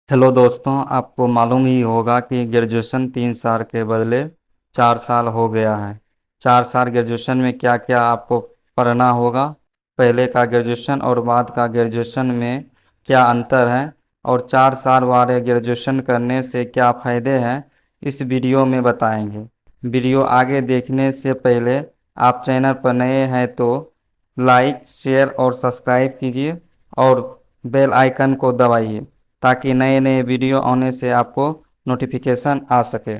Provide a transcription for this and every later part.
Hello दोस्तों, आपको मालूम ही होगा कि ग्रेजुएशन 3 साल के बदले 4 साल हो गया है। 4 साल ग्रेजुएशन में क्या क्या आपको पढ़ना होगा, पहले का ग्रेजुएशन और बाद का ग्रेजुएशन में क्या अंतर है, और 4 साल वाले ग्रेजुएशन करने से क्या फ़ायदे हैं, इस वीडियो में बताएंगे। वीडियो आगे देखने से पहले आप चैनल पर नए हैं तो लाइक शेयर और सब्सक्राइब कीजिए और बेल आइकन को दबाइए ताकि नए नए वीडियो आने से आपको नोटिफिकेशन आ सके।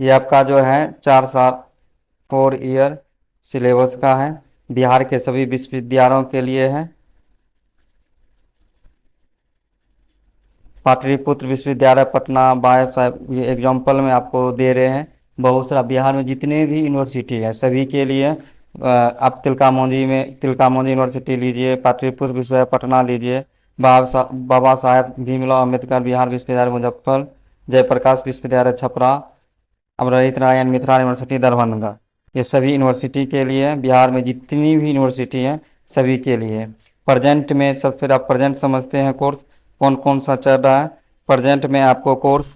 ये आपका जो है 4 साल 4 ईयर सिलेबस का है, बिहार के सभी विश्वविद्यालयों के लिए है। पाटलिपुत्र विश्वविद्यालय पटना बाय साहब ये एग्जाम्पल में आपको दे रहे हैं। बहुत सारा बिहार में जितने भी यूनिवर्सिटी है सभी के लिए आप तिलका मांझी यूनिवर्सिटी लीजिए, पाटलिपुत्र विश्वविद्यालय पटना लीजिए, बाबा साहेब भीमराव अम्बेडकर बिहार विश्वविद्यालय मुजफ्फर, जयप्रकाश विश्वविद्यालय छपरा, अमरजीत नारायण मिथिला यूनिवर्सिटी दरभंगा, ये सभी यूनिवर्सिटी के लिए बिहार में जितनी भी यूनिवर्सिटी हैं सभी के लिए। प्रेजेंट में सब फिर आप प्रेजेंट समझते हैं कोर्स कौन कौन सा चल रहा है। प्रेजेंट में आपको कोर्स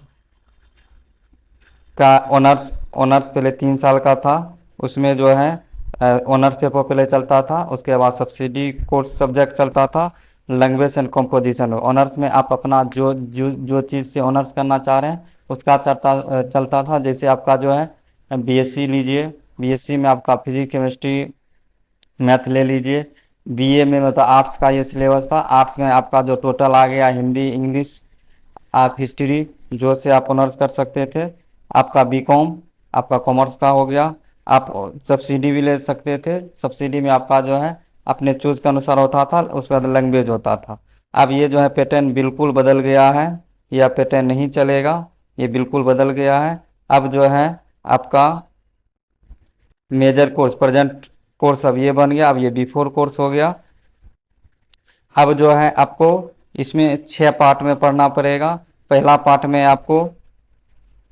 का ऑनर्स पहले 3 साल का था। उसमें जो है ऑनर्स पेपर पहले चलता था, उसके बाद सब्सिडी कोर्स सब्जेक्ट चलता था, लैंग्वेज एंड कंपोजिशन। ऑनर्स में आप अपना जो चीज़ से ऑनर्स करना चाह रहे हैं उसका चलता था। जैसे आपका जो है बीएससी लीजिए, बीएससी में आपका फिजिक्स केमिस्ट्री मैथ ले लीजिए। बीए में मतलब आर्ट्स का ये सिलेबस था। आर्ट्स में आपका जो टोटल आ गया हिंदी इंग्लिश आप हिस्ट्री जो से आप ऑनर्स कर सकते थे। आपका बीकॉम आपका कॉमर्स का हो गया। आप सब्सिडी भी ले सकते थे। सब्सिडी में आपका जो है अपने चूज के अनुसार होता था, उस पर लैंग्वेज होता था। अब ये जो है पैटर्न बिल्कुल बदल गया है, यह पैटर्न नहीं चलेगा, ये बिल्कुल बदल गया है। अब जो है आपका मेजर कोर्स प्रेजेंट कोर्स अब ये बन गया, अब ये बिफोर कोर्स हो गया। अब जो है आपको इसमें 6 पार्ट में पढ़ना पड़ेगा। पहला पार्ट में आपको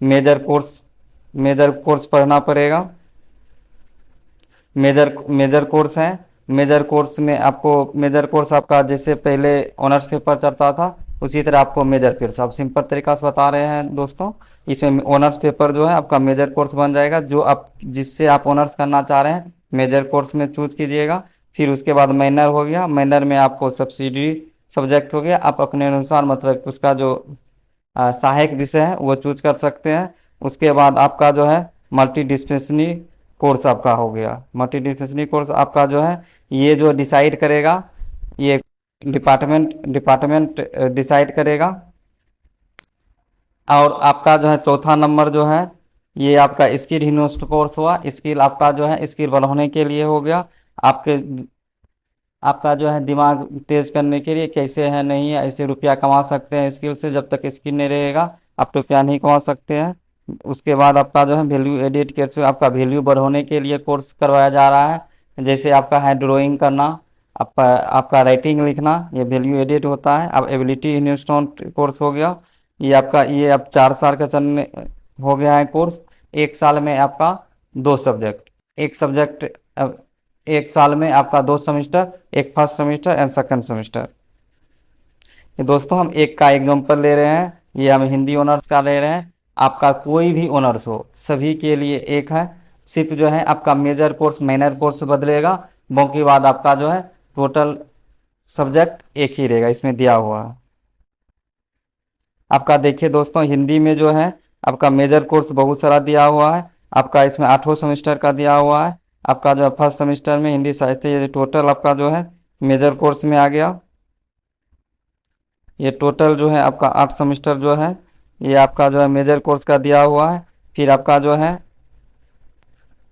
मेजर कोर्स मेजर कोर्स पढ़ना पड़ेगा। मेजर कोर्स है। मेजर कोर्स आपका जैसे पहले ऑनर्स पेपर चलता था उसी तरह आपको मेजर कोर्स आप सिंपल तरीका से बता रहे हैं दोस्तों। इसमें ऑनर्स पेपर जो है आपका मेजर कोर्स बन जाएगा, जो आप जिससे आप ऑनर्स करना चाह रहे हैं मेजर कोर्स में चूज कीजिएगा। फिर उसके बाद माइनर हो गया, माइनर में आपको सब्सिडी सब्जेक्ट हो गया। आप अपने अनुसार मतलब उसका जो सहायक विषय है वो चूज कर सकते हैं। उसके बाद आपका जो है मल्टी डिस्पिप्लिनरी कोर्स आपका हो गया। मल्टी डिस्पिप्लिनरी कोर्स आपका जो है ये जो डिसाइड करेगा, ये डिपार्टमेंट डिसाइड करेगा। और आपका जो है चौथा नंबर जो है ये आपका स्किल इन्वेस्ट कोर्स हुआ। स्किल आपका जो है स्किल बढ़ाने के लिए हो गया। आपके आपका जो है दिमाग तेज करने के लिए कैसे है नहीं है ऐसे रुपया कमा सकते हैं स्किल से। जब तक स्किल नहीं रहेगा आप रुपया नहीं कमा सकते हैं। उसके बाद आपका जो है वैल्यू एडिट कैसे आपका वैल्यू बढ़ाने के लिए कोर्स करवाया जा रहा है। जैसे आपका है ड्राइंग करना, आपका राइटिंग लिखना, ये वैल्यू एडिट होता है। अब एबिलिटी इन्वेस्टमेंट कोर्स हो गया। ये अब 4 साल का चलने हो गया है कोर्स। 1 साल में आपका 2 सब्जेक्ट, एक सब्जेक्ट 1 साल में आपका 2 सेमेस्टर, एक first semester and second semester. ये दोस्तों हम एक का एग्जांपल ले रहे हैं, ये हम हिंदी ऑनर्स का ले रहे हैं। आपका कोई भी ऑनर्स हो सभी के लिए एक है। सिर्फ जो है आपका मेजर कोर्स माइनर कोर्स बदलेगा, बाकी बाद आपका जो है टोटल सब्जेक्ट एक ही रहेगा इसमें दिया हुआ है। आपका देखिए दोस्तों हिंदी में जो है आपका मेजर कोर्स बहुत सारा दिया हुआ है। आपका इसमें 8 सेमेस्टर का दिया हुआ है। आपका जो है फर्स्ट सेमेस्टर में हिंदी साहित्य ये टोटल आपका जो है मेजर कोर्स में आ गया। ये टोटल जो है आपका 8 सेमेस्टर जो है ये आपका जो है मेजर कोर्स का दिया हुआ है। फिर आपका जो है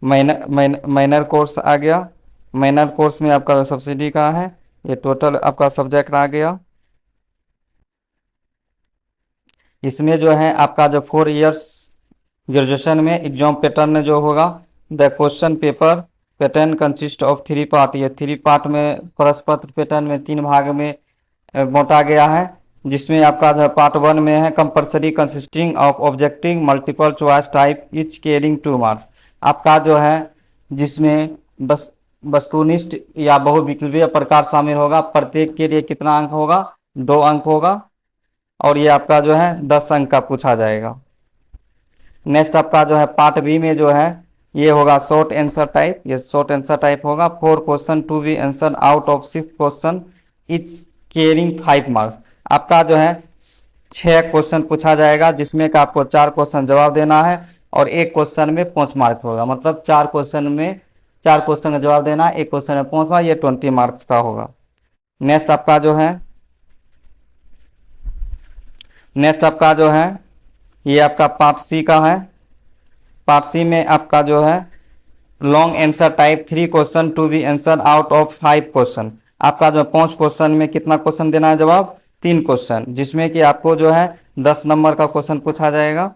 माइनर कोर्स आ गया। माइनर कोर्स में आपका सब्सिडी का है, ये टोटल आपका सब्जेक्ट आ गया। इसमें जो है आपका जो 4 इयर्स ग्रेजुएशन में एग्जाम पैटर्न जो होगा, the question paper pattern consist of 3 part. ये 3 पार्ट में प्रश्न पत्र पैटर्न में 3 भाग में बांटा गया है। जिसमें आपका जो पार्ट 1 में है compulsory consisting of objective multiple choice type etch carrying 2 marks. आपका जो है जिसमें बस वस्तुनिष्ठ या बहुविकल्पीय प्रकार शामिल होगा। प्रत्येक के लिए कितना अंक होगा? 2 अंक होगा। और ये आपका जो है 10 अंक का पूछा जाएगा। नेक्स्ट आपका जो है पार्ट बी में जो है ये होगा शॉर्ट आंसर टाइप। ये शॉर्ट आंसर टाइप होगा। 4 question to be answer out of 6 question, it's carrying 5 marks. आपका जो है 6 क्वेश्चन पूछा जाएगा, जिसमें का आपको 4 क्वेश्चन जवाब देना है और 1 क्वेश्चन में 5 मार्क्स होगा। मतलब 4 क्वेश्चन में 4 क्वेश्चन का जवाब देना है, 1 क्वेश्चन में 5 मार्क्स, ये 20 मार्क्स का होगा। नेक्स्ट आपका जो है ये आपका पार्ट सी का है। पार्ट सी में आपका जो है long answer type 3 question to be answer out of 5 question. आपका जो 5 क्वेश्चन में कितना क्वेश्चन देना है जवाब? 3 क्वेश्चन, जिसमें कि आपको जो है 10 नंबर का क्वेश्चन पूछा जाएगा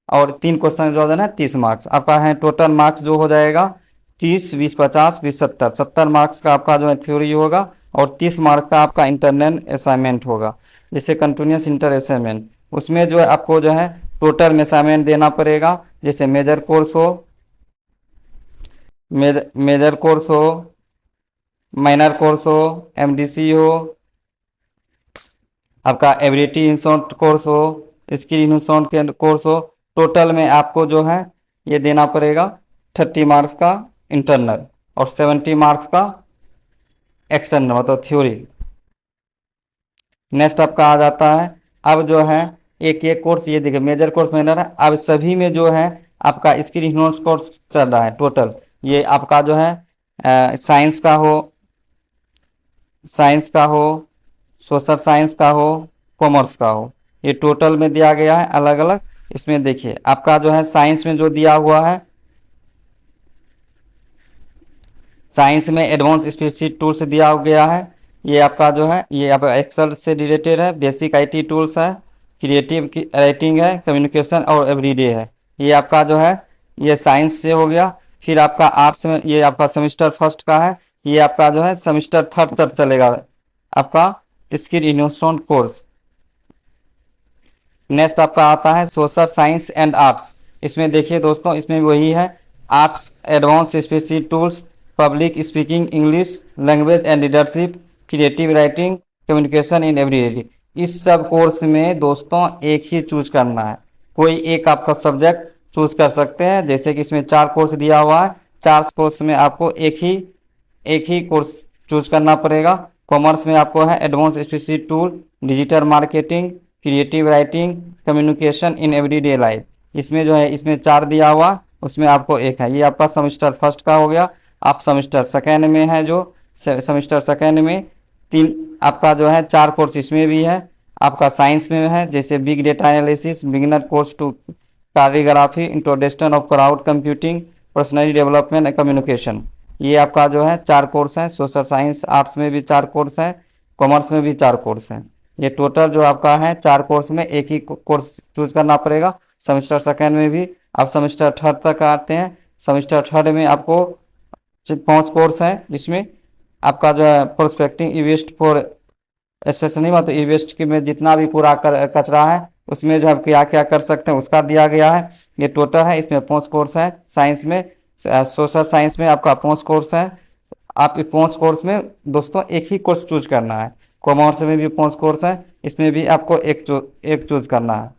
और 3 क्वेश्चन जो देना है 30 मार्क्स। आपका है टोटल मार्क्स जो हो जाएगा 30, 20, 50, 20, 70। 70 मार्क्स का आपका जो है थ्योरी होगा और 30 मार्क्स का आपका इंटरनल असाइनमेंट होगा, जैसे कंटिन्यूस इंटर असाइनमेंट। उसमें जो है आपको जो है टोटल में असाइनमेंट देना पड़ेगा, जैसे मेजर कोर्स हो, मेजर कोर्स हो, माइनर कोर्स हो, एमडीसी हो, आपका एबिलिटी इंस्टीट्यूट कोर्स हो, स्किल इंस्टीट्यूट के कोर्स हो। टोटल में आपको जो है ये देना पड़ेगा 30 मार्क्स का इंटरनल और 70 मार्क्स का एक्सटर्नल, मतलब थ्योरी। नेक्स्ट आपका आ जाता है अब जो है एक एक कोर्स, ये देखिए मेजर कोर्स माइनर है। अब सभी में जो है आपका स्किल इंस्टीट्यूट कोर्स चल रहा है टोटल। ये आपका जो है साइंस का हो, सोशल साइंस का हो, कॉमर्स का हो, ये टोटल में दिया गया है अलग अलग। इसमें देखिए आपका जो है साइंस में जो दिया हुआ है, साइंस में एडवांस स्प्रेडशीट टूल्स दिया गया है। ये आपका जो है ये आपका एक्सेल से रिलेटेड है, बेसिक आईटी टूल्स है, क्रिएटिव राइटिंग है, कम्युनिकेशन और एवरीडे है। ये आपका जो है ये साइंस से हो गया। फिर आपका आर्ट्स में ये आपका सेमेस्टर फर्स्ट का है। ये आपका जो है सेमेस्टर थर्ड तक चलेगा आपका स्किल इनोवेशन कोर्स। नेक्स्ट आपका आता है सोशल साइंस एंड आर्ट्स। इसमें देखिए दोस्तों, इसमें वही है arts advance specific tools, public speaking, English language and leadership, creative writing, communication in everyday. इस सब कोर्स में दोस्तों एक ही चूज करना है, कोई एक आपका सब्जेक्ट चूज कर सकते हैं। जैसे कि इसमें 4 कोर्स दिया हुआ है, 4 कोर्स में आपको एक ही कोर्स चूज करना पड़ेगा। कॉमर्स में आपको है advance specific tool, digital marketing, creative writing, communication in everyday life. इसमें जो है इसमें 4 दिया हुआ, उसमें आपको एक है। ये आपका सेमेस्टर फर्स्ट का हो गया। आप सेमेस्टर सेकेंड में है, जो सेमेस्टर सेकेंड में 3 आपका जो है 4 कोर्स इसमें भी है। आपका साइंस में है, जैसे big data analysis, beginner course to choreography, introduction of cloud computing, personality development and communication. ये आपका जो है 4 कोर्स है। सोशल साइंस आर्ट्स में भी 4 कोर्स है, कॉमर्स में भी 4 कोर्स है। ये टोटल जो आपका है 4 कोर्स में एक ही कोर्स चूज करना पड़ेगा। सेमेस्टर सेकेंड में भी आप सेमेस्टर थर्ड तक आते हैं। सेमेस्टर थर्ड में आपको 5 कोर्स है, जिसमें आपका जो है प्रोस्पेक्टिंग इवेस्ट फॉर एसेसनी, मतलब इवेस्ट के में जितना भी पूरा कचरा है उसमें जो आप क्या क्या कर सकते हैं उसका दिया गया है। ये टोटल है, इसमें 5 कोर्स है। साइंस में सोशल साइंस में आपका 5 कोर्स है। आप 5 कोर्स में दोस्तों एक ही कोर्स चूज करना है। कॉमर्स में भी 5 कोर्स है, इसमें भी आपको एक चूज करना है।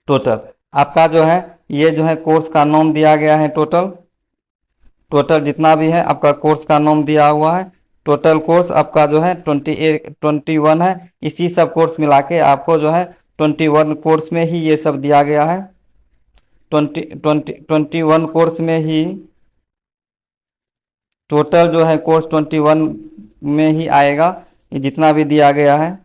टोटल आपका जो है ये जो है कोर्स का नाम दिया गया है। टोटल जितना भी है आपका कोर्स का नाम दिया हुआ है। टोटल कोर्स आपका जो है 21 है। इसी सब कोर्स मिला के आपको जो है 21 कोर्स में ही ये सब दिया गया है। 21 कोर्स में ही टोटल जो है कोर्स 21 में ही आएगा, ये जितना भी दिया गया है।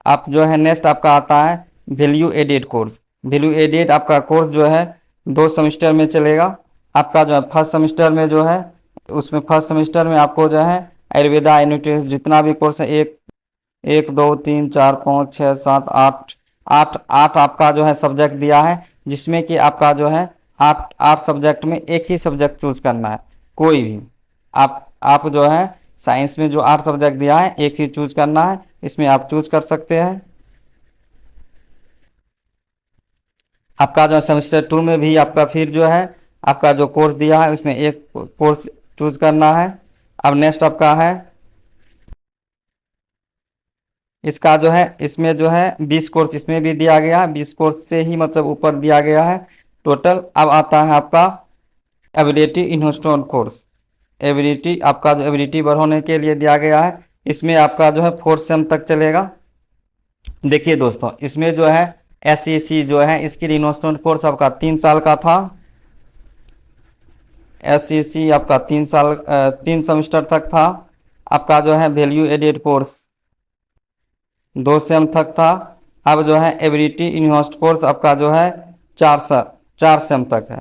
आप जो है नेक्स्ट आपका आता है value added course. Value added आपका कोर्स जो है 2 सेमेस्टर में चलेगा। आपका जो है फर्स्ट सेमेस्टर में जो है उसमें फर्स्ट सेमेस्टर में आपको जो है आयुर्वेदा यूनिट जितना भी कोर्स है, एक 1, 2, 3, 4, 5, 6, 7, 8 आठ आठ आपका जो है सब्जेक्ट दिया है, जिसमें कि आपका जो है आठ आठ सब्जेक्ट में एक ही सब्जेक्ट चूज करना है। कोई भी आप जो है साइंस में जो 8 सब्जेक्ट दिया है एक ही चूज करना है, इसमें आप चूज कर सकते हैं। आपका जो सेमेस्टर 2 में भी आपका फिर जो है आपका जो कोर्स दिया है उसमें एक कोर्स चूज करना है। अब नेक्स्ट आपका है इसका जो है, इसमें जो है 20 कोर्स इसमें भी दिया गया है, 20 कोर्स से ही मतलब ऊपर दिया गया है टोटल। अब आता है आपका एबिलिटी इन्वेस्टमेंट कोर्स। एबिलिटी आपका जो एबिलिटी बढ़ाने के लिए दिया गया है, इसमें आपका जो है 4 सेम तक चलेगा। देखिए दोस्तों, इसमें जो है एसईसी जो है स्किल इन्वेस्टमेंट कोर्स आपका 3 साल का था। एसईसी आपका 3 साल 3 सेमेस्टर तक था। आपका जो है वैल्यू एडेड कोर्स 2 सेम तक था। अब जो है एबिलिटी इन्वेस्ट कोर्स आपका जो है 4 सेम तक है।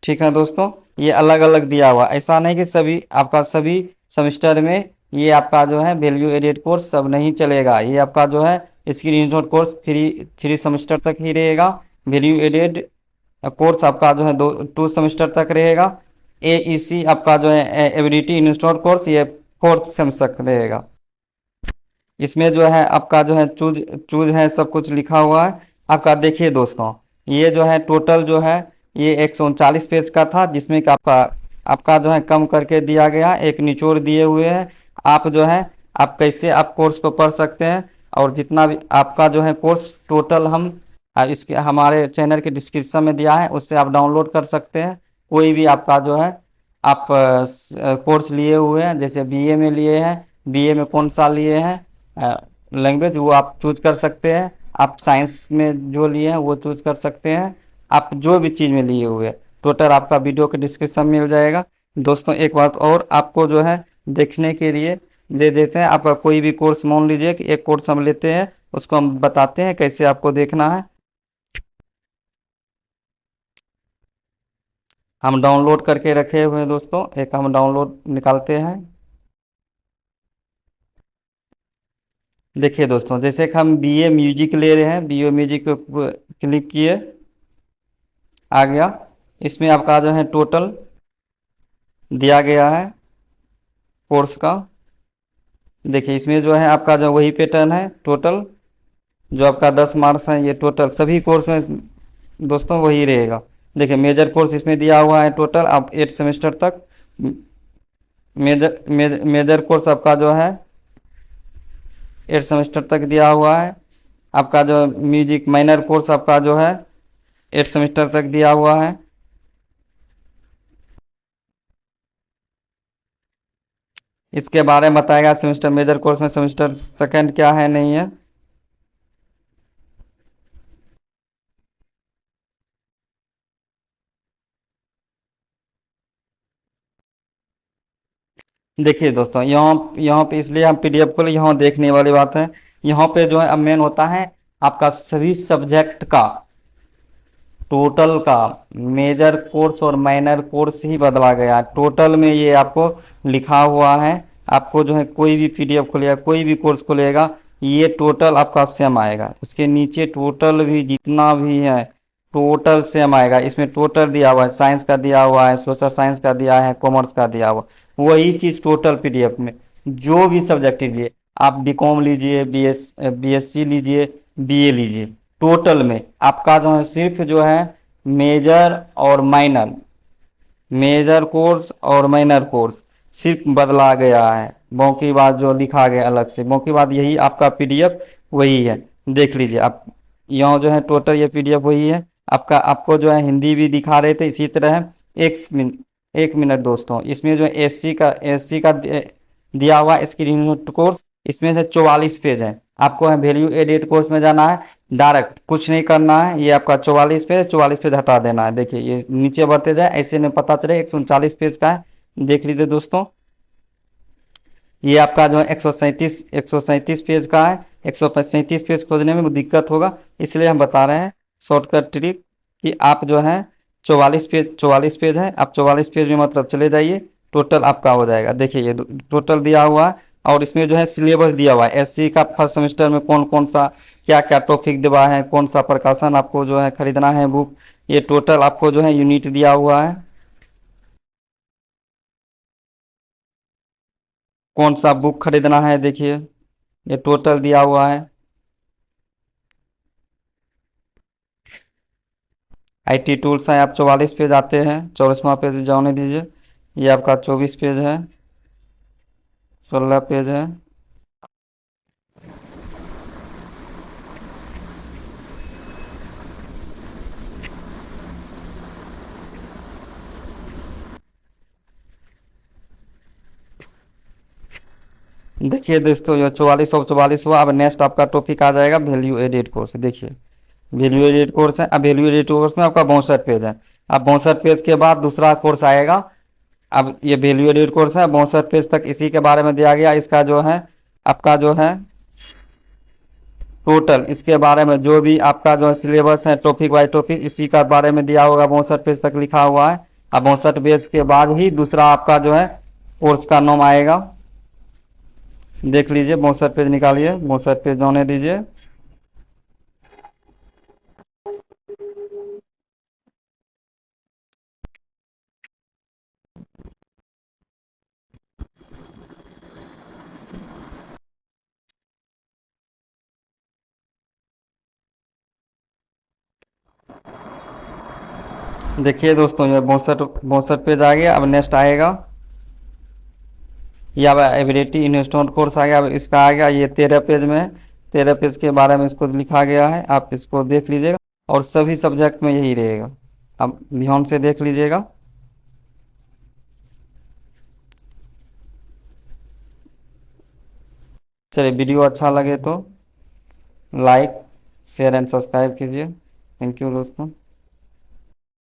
ठीक है दोस्तों, ये अलग अलग दिया हुआ, ऐसा नहीं कि सभी आपका सभी सेमेस्टर में ये आपका जो है वैल्यू एडेड कोर्स सब नहीं चलेगा। ये आपका जो है skill investment course three three semester तक ही रहेगा। वैल्यू एडेड कोर्स आपका जो है 2 सेमेस्टर तक रहेगा। एईसी आपका जो है एबिलिटी इन्वेस्टमेंट कोर्स ये 4 सेमेस्टर तक रहेगा। इसमें जो है आपका जो है चूज चूज है, सब कुछ लिखा हुआ है आपका। देखिए दोस्तों, ये जो है टोटल जो है ये 139 पेज का था, जिसमें कि आपका आपका जो है कम करके दिया गया, एक निचोड़ दिए हुए हैं। आप जो है आप कैसे आप कोर्स को पढ़ सकते हैं, और जितना भी आपका जो है कोर्स टोटल हम इसके हमारे चैनल के डिस्क्रिप्शन में दिया है, उससे आप डाउनलोड कर सकते हैं। कोई भी आपका जो है आप कोर्स लिए हुए हैं, जैसे बीए में लिए हैं, बीए में कौन सा लिए हैं लैंग्वेज, वो आप चूज कर सकते हैं। आप साइंस में जो लिए हैं वो चूज कर सकते हैं। आप जो भी चीज़ में लिए हुए हैं टोटल आपका वीडियो के डिस्क्रिप्शन में मिल जाएगा। दोस्तों एक बात और आपको जो है देखने के लिए दे देते हैं। आपका कोई भी कोर्स मान लीजिए कि एक कोर्स हम लेते हैं, उसको हम बताते हैं कैसे आपको देखना है। हम डाउनलोड करके रखे हुए हैं दोस्तों, एक हम डाउनलोड निकालते हैं। देखिए दोस्तों, जैसे कि हम बीए म्यूजिक ले रहे हैं, बीए म्यूजिक पे क्लिक किए, आ गया। इसमें आपका जो है टोटल दिया गया है कोर्स का। देखिए इसमें जो है आपका जो वही पैटर्न है टोटल, जो आपका 10 मार्क्स है, ये टोटल सभी कोर्स में दोस्तों वही रहेगा। देखिए मेजर कोर्स इसमें दिया हुआ है टोटल आप 8 सेमेस्टर तक। मेजर कोर्स आपका जो है 8 सेमेस्टर तक दिया हुआ है। आपका जो म्यूजिक माइनर कोर्स आपका जो है 8 सेमेस्टर तक दिया हुआ है। इसके बारे में बताएगा सेमेस्टर मेजर कोर्स में सेमेस्टर सेकंड क्या है नहीं है। देखिए दोस्तों, यहाँ यहाँ पे इसलिए हम पीडीएफ को यहाँ देखने वाली बात है। यहाँ पे जो है अब मेन होता है आपका सभी सब्जेक्ट का टोटल का मेजर कोर्स और माइनर कोर्स ही बदला गया है। टोटल में ये आपको लिखा हुआ है। आपको जो है कोई भी पीडीएफ खुलेगा, कोई भी कोर्स खुलेगा, ये टोटल आपका सेम आएगा। इसके नीचे टोटल भी जितना भी है टोटल सेम आएगा। इसमें टोटल दिया हुआ है, साइंस का दिया हुआ है, सोशल साइंस का दिया है, कॉमर्स का दिया हुआ, वही चीज़ टोटल पीडीएफ में जो भी सब्जेक्ट लीजिए, आप बीकॉम लीजिए, बीएससी लीजिए, बीए लीजिए, टोटल में आपका जो है सिर्फ जो है मेजर और माइनर, मेजर कोर्स और माइनर कोर्स सिर्फ बदला गया है। बाकी बात जो लिखा गया अलग से, बाकी बात यही आपका पीडीएफ वही है। देख लीजिए आप, यहाँ जो है टोटल ये पीडीएफ वही है आपका। आपको जो है हिंदी भी दिखा रहे थे इसी तरह। एक मिनट दोस्तों, इसमें जो है एससी का दिया हुआ स्क्रीन कोर्स, इसमें से 44 पेज है। आपको है वैल्यू एडेड कोर्स में जाना है, डायरेक्ट कुछ नहीं करना है। ये आपका 44 पेज, 44 पेज हटा देना है। देखिए ये नीचे बढ़ते जाए, ऐसे में पता चले 139 पेज का है। देख लीजिए दोस्तों, ये आपका जो है 137 पेज का है। 137 पेज खोजने में दिक्कत होगा, इसलिए हम बता रहे हैं शॉर्टकट ट्रिक कि आप जो है 44 पेज है, आप 44 पेज में मतलब चले जाइए, टोटल आपका हो जाएगा। देखिए ये टोटल दिया हुआ है, और इसमें जो है सिलेबस दिया हुआ है एससी का। फर्स्ट सेमेस्टर में कौन कौन सा क्या क्या टॉपिक दिया है, कौन सा प्रकाशन आपको जो है खरीदना है बुक, ये टोटल आपको जो है यूनिट दिया हुआ है। कौन सा बुक खरीदना है देखिए, ये टोटल दिया हुआ है। IT टूल्स हैं, आप 44 पेज आते हैं, 24वां पेज जाने दीजिए। ये आपका 24 पेज है, 16 पेज है। देखिए दोस्तों, ये 44 और 44 हुआ। अब नेक्स्ट आपका टॉपिक आ जाएगा वैल्यू एडेड कोर्स। देखिए वैल्यू एडेड कोर्स है। अब वैल्यू एडेड कोर्स में आपका 62 पेज है। अब 62 पेज के बाद दूसरा कोर्स आएगा। अब ये वैल्यू एडेड कोर्स है, 62 पेज तक इसी के बारे में दिया गया। इसका जो है आपका जो है टोटल इसके बारे में जो भी आपका जो है सिलेबस है, टॉपिक बाय टॉपिक, इसी का बारे में दिया होगा। 62 पेज तक लिखा हुआ है। अब 62 पेज के बाद ही दूसरा आपका जो है कोर्स का नाम आएगा। देख लीजिए, 62 पेज निकालिए, 62 पेज होने दीजिए। देखिए दोस्तों, ये 62 पेज आ गया। अब नेक्स्ट आएगा ये अब एबिलिटी इंस्टॉल कोर्स आ गया। अब इसका आ गया, ये 13 पेज में है। 13 पेज के बारे में इसको लिखा गया है, आप इसको देख लीजिएगा। और सभी सब्जेक्ट में यही रहेगा, आप ध्यान से देख लीजिएगा। चलिए, वीडियो अच्छा लगे तो लाइक, शेयर एंड सब्सक्राइब कीजिए। थैंक यू दोस्तों।